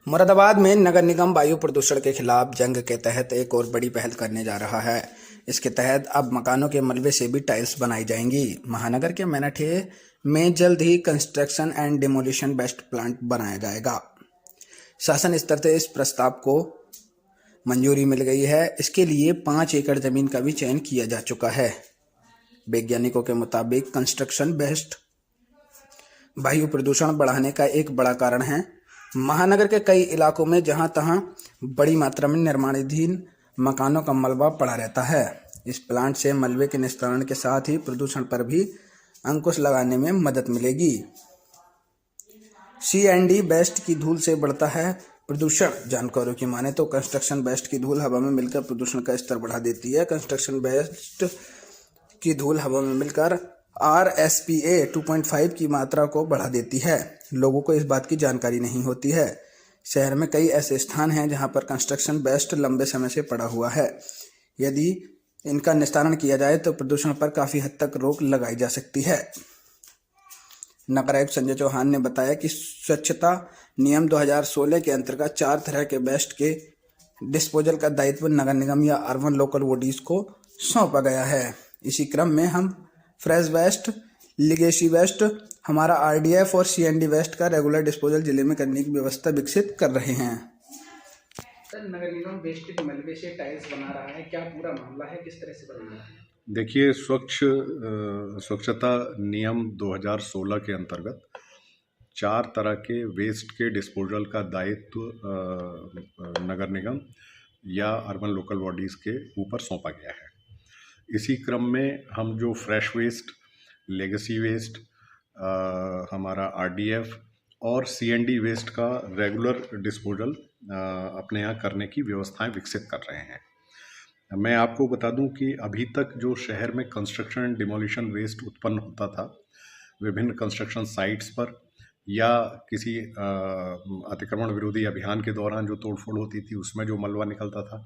मुरादाबाद में नगर निगम वायु प्रदूषण के खिलाफ जंग के तहत एक और बड़ी पहल करने जा रहा है। इसके तहत अब मकानों के मलबे से भी टाइल्स बनाई जाएंगी। महानगर के मेनाठे में जल्द ही construction and demolition waste plant बनाया जाएगा। शासन स्तर से इस प्रस्ताव को मंजूरी मिल गई है। इसके लिए 5 एकड़ जमीन का भी चयन किया जा चुका है। वैज्ञानिकों के मुताबिक कंस्ट्रक्शन वेस्ट वायु प्रदूषण बढ़ाने का एक बड़ा कारण है। महानगर के कई इलाकों में जहां तहां बड़ी मात्रा में निर्माणाधीन मकानों का मलबा पड़ा रहता है। इस प्लांट से मलबे के निस्तारण के साथ ही प्रदूषण पर भी अंकुश लगाने में मदद मिलेगी। C&D वेस्ट की धूल से बढ़ता है प्रदूषण। जानकारों की माने तो कंस्ट्रक्शन वेस्ट की धूल हवा में मिलकर प्रदूषण का स्तर बढ़ा देती है। कंस्ट्रक्शन वेस्ट की धूल हवा में मिलकर RSPA 2.5 की मात्रा को बढ़ा देती है। लोगों को इस बात की जानकारी नहीं होती है। शहर में कई ऐसे स्थान हैं जहां पर कंस्ट्रक्शन वेस्ट लंबे समय से पड़ा हुआ है। यदि इनका निस्तारण किया जाए तो प्रदूषण पर काफी हद तक रोक लगाई जा सकती है। नगर आयुक्त संजय चौहान ने बताया कि स्वच्छता नियम 2016 के अंतर्गत 4 तरह के वेस्ट के डिस्पोजल का दायित्व नगर निगम या अर्बन लोकल बॉडीज को सौंपा गया है। इसी क्रम में हम फ्रेश वेस्ट, लीगेसी वेस्ट, हमारा RDF और C&D वेस्ट का रेगुलर डिस्पोजल जिले में करने की व्यवस्था विकसित कर रहे हैं। सर, नगर निगम वेस्ट के मलबे से टाइल्स बना रहा है, क्या पूरा मामला है, किस तरह से बना रहा है? देखिए, स्वच्छता नियम 2016 के अंतर्गत 4 तरह के वेस्ट के डिस्पोजल का दायित्व नगर निगम या अर्बन लोकल बॉडीज़ के ऊपर सौंपा गया है। इसी क्रम में हम जो फ्रेश वेस्ट, लेगेसी वेस्ट, हमारा RDF और C&D वेस्ट का रेगुलर डिस्पोजल अपने यहाँ करने की व्यवस्थाएं विकसित कर रहे हैं। मैं आपको बता दूं कि अभी तक जो शहर में कंस्ट्रक्शन एंड डिमोलिशन वेस्ट उत्पन्न होता था विभिन्न कंस्ट्रक्शन साइट्स पर या किसी अतिक्रमण विरोधी अभियान के दौरान जो तोड़फोड़ होती थी उसमें जो मलबा निकलता था,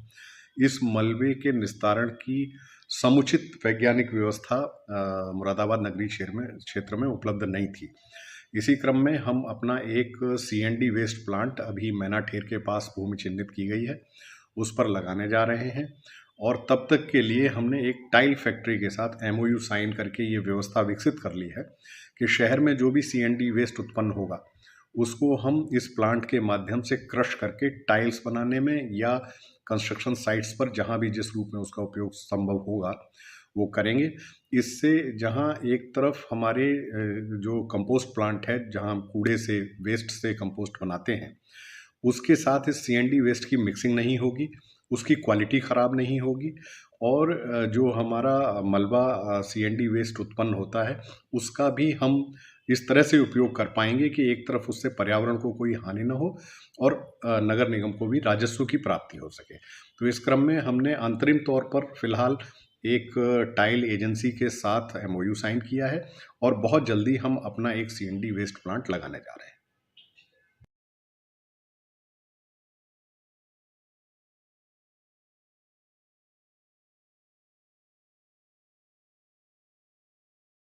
इस मलबे के निस्तारण की समुचित वैज्ञानिक व्यवस्था मुरादाबाद नगरीय क्षेत्र में उपलब्ध नहीं थी। इसी क्रम में हम अपना एक C&D वेस्ट प्लांट अभी मेनाठेर के पास भूमि चिन्हित की गई है, उस पर लगाने जा रहे हैं। और तब तक के लिए हमने एक टाइल फैक्ट्री के साथ MOU साइन करके ये व्यवस्था विकसित कर ली है कि शहर में जो भी C&D वेस्ट उत्पन्न होगा उसको हम इस प्लांट के माध्यम से क्रश करके टाइल्स बनाने में या कंस्ट्रक्शन साइट्स पर जहां भी जिस रूप में उसका उपयोग संभव होगा वो करेंगे। इससे जहां एक तरफ हमारे जो कंपोस्ट प्लांट है जहां हम कूड़े से, वेस्ट से कंपोस्ट बनाते हैं, उसके साथ इस C&D वेस्ट की मिक्सिंग नहीं होगी, उसकी क्वालिटी ख़राब नहीं होगी और जो हमारा मलबा C&D वेस्ट उत्पन्न होता है उसका भी हम इस तरह से उपयोग कर पाएंगे कि एक तरफ उससे पर्यावरण को कोई हानि न हो और नगर निगम को भी राजस्व की प्राप्ति हो सके। तो इस क्रम में हमने अंतरिम तौर पर फिलहाल एक टाइल एजेंसी के साथ MOU साइन किया है और बहुत जल्दी हम अपना एक C&D वेस्ट प्लांट लगाने जा रहे हैं।